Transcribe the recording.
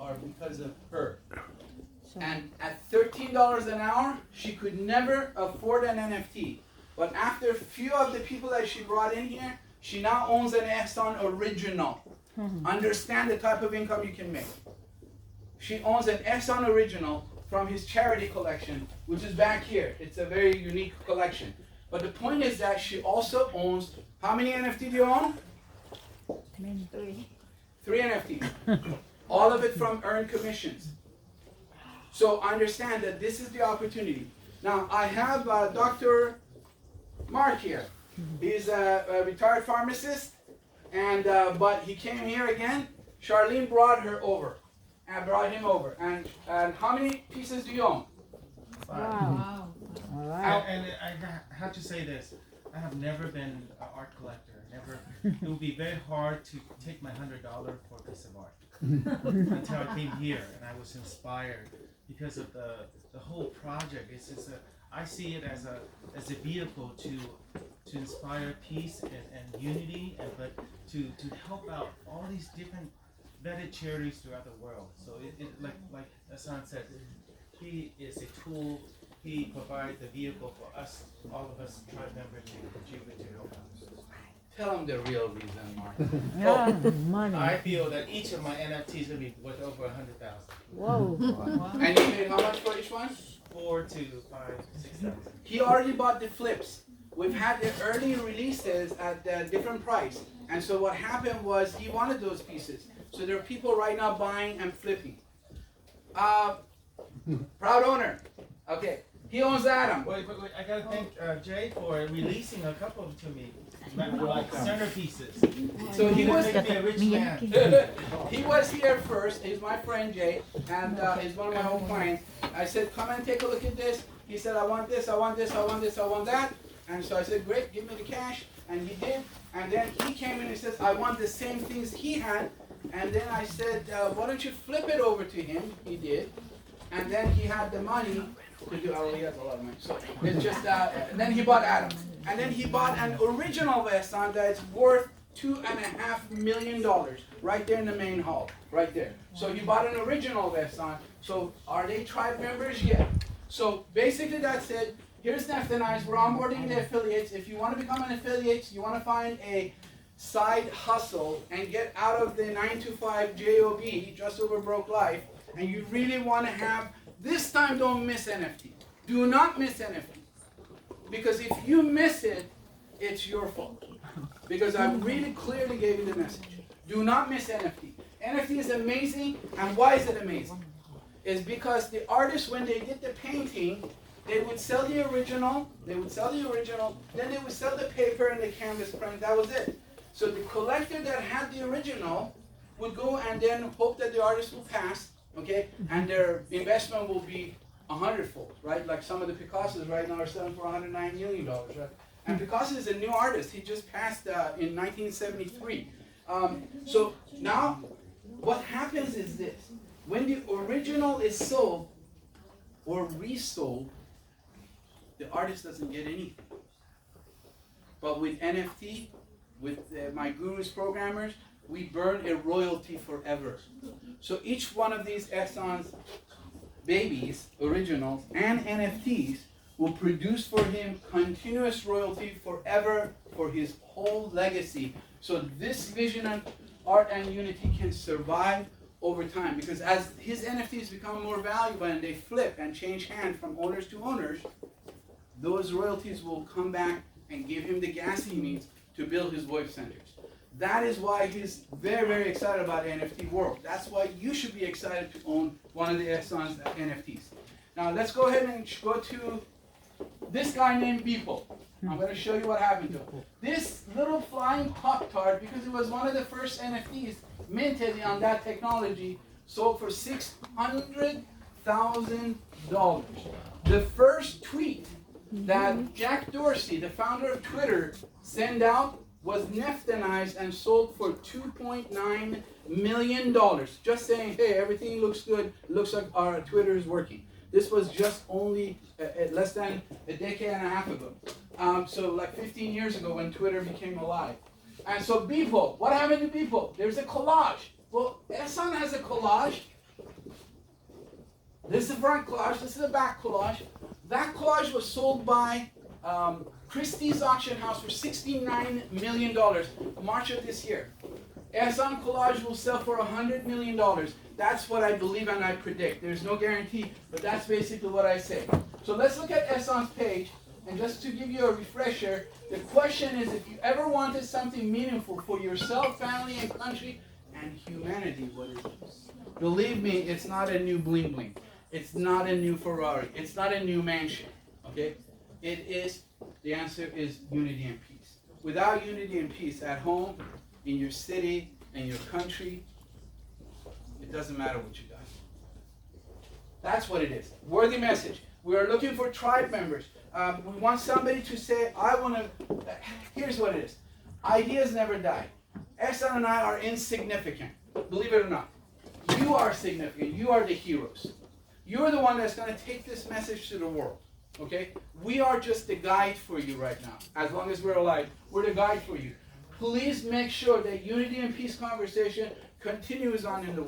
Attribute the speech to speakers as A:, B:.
A: are because of her. And at $13 an hour, she could never afford an NFT. But after a few of the people that she brought in here, she now owns an Exxon original. Understand the type of income you can make. She owns an Exxon original from his charity collection, which is back here. It's a very unique collection. But the point is that she also owns, how many NFT do you own? Three NFTs. All of it from earned commissions. So understand that this is the opportunity. Now I have Dr. Mark here. He's a retired pharmacist, and but he came here again. Charlene brought him over. And how many pieces do you own?
B: 5.
C: Wow.
B: All right. And I have to say this. I have never been an art collector. Never. It would be very hard to take my $100 for a piece of art until I came here and I was inspired because of the whole project. It's just I see it as a vehicle to inspire peace and unity, but to help out all these different vetted charities throughout the world. So like Hassan said, he is a tool. He provides the vehicle for us, all of us tribe members, to contribute to help out.
A: Tell him the real reason, Mark.
D: Money.
B: I feel that each of my NFTs will be worth over 100,000.
D: Whoa.
A: And you paid how much for each one?
B: 4 to 5, 6,000.
A: He already bought the flips. We've had the early releases at a different price. And so what happened was he wanted those pieces. So there are people right now buying and flipping. Proud owner. Okay. He owns Adam.
B: Wait. I gotta thank Jay for releasing a couple of to me. Like centerpieces.
A: So he was
B: Make me a rich man.
A: he was here first. He's my friend Jay, and he's one of my old clients. I said, come and take a look at this. He said, I want this, I want this, I want this, I want that. And so I said, great, give me the cash. And he did. And then he came in and says, I want the same things he had. And then I said, why don't you flip it over to him? He did. And then he had the money to do, oh, he has a lot of money. So it's just, and then he bought Adam. And then he bought an original Veston that's worth $2.5 million right there in the main hall, right there. So he bought an original Veston. So are they tribe members? Yeah. So basically that's it. Here's Neftanize. We're onboarding the affiliates. If you want to become an affiliate, you want to find a side hustle and get out of the 9-to-5 job, just over broke life, and you really want to have, this time don't miss NFT. Do not miss NFT. Because if you miss it, it's your fault. Because I really clearly gave you the message. Do not miss NFT. NFT is amazing, and why is it amazing? It's because the artists, when they did the painting, they would sell the original, then they would sell the paper and the canvas print, that was it. So the collector that had the original would go and then hope that the artist will pass, okay, and their investment will be 100-fold, right? Like some of the Picassos right now are selling for $109 million, right? And Picasso is a new artist. He just passed in 1973. So now what happens is this. When the original is sold or resold, the artist doesn't get anything. But with NFT, with my gurus programmers, we burn a royalty forever. So each one of these Exxon's babies, originals, and NFTs will produce for him continuous royalty forever for his whole legacy. So this vision of art and unity can survive over time, because as his NFTs become more valuable and they flip and change hands from owners to owners, those royalties will come back and give him the gas he needs to build his VoIP centers. That is why he's very, very excited about the NFT world. That's why you should be excited to own one of the Exxon's NFTs. Now let's go ahead and go to this guy named Beeple. I'm going to show you what happened to him. This little flying Pop-Tart, because it was one of the first NFTs minted on that technology, sold for $600,000. The first tweet that Jack Dorsey, the founder of Twitter, sent out was Neftanized and sold for $2.9 million. Just saying, hey, everything looks good. Looks like our Twitter is working. This was just only less than a decade and a half ago. So like 15 years ago when Twitter became alive. And so Beeple, what happened to Beeple? There's a collage. Well, Ehsan has a collage This is the front collage. This is the back collage. That collage was sold by Christie's auction house for $69 million, March of this year. Ehsan collage will sell for $100 million. That's what I believe and I predict. There's no guarantee, but that's basically what I say. So let's look at Ehsan's page, and just to give you a refresher, the question is, if you ever wanted something meaningful for yourself, family, and country, and humanity, what is this? Believe me, it's not a new bling bling. It's not a new Ferrari. It's not a new mansion. Okay? It is, the answer is unity and peace. Without unity and peace at home, in your city, in your country, it doesn't matter what you got. That's what it is. Worthy message. We are looking for tribe members. We want somebody to say, I want to, here's what it is. Ideas never die. Ehsan and I are insignificant. Believe it or not. You are significant. You are the heroes. You're the one that's going to take this message to the world. Okay? We are just the guide for you right now. As long as we're alive, we're the guide for you. Please make sure that unity and peace conversation continues on in the world.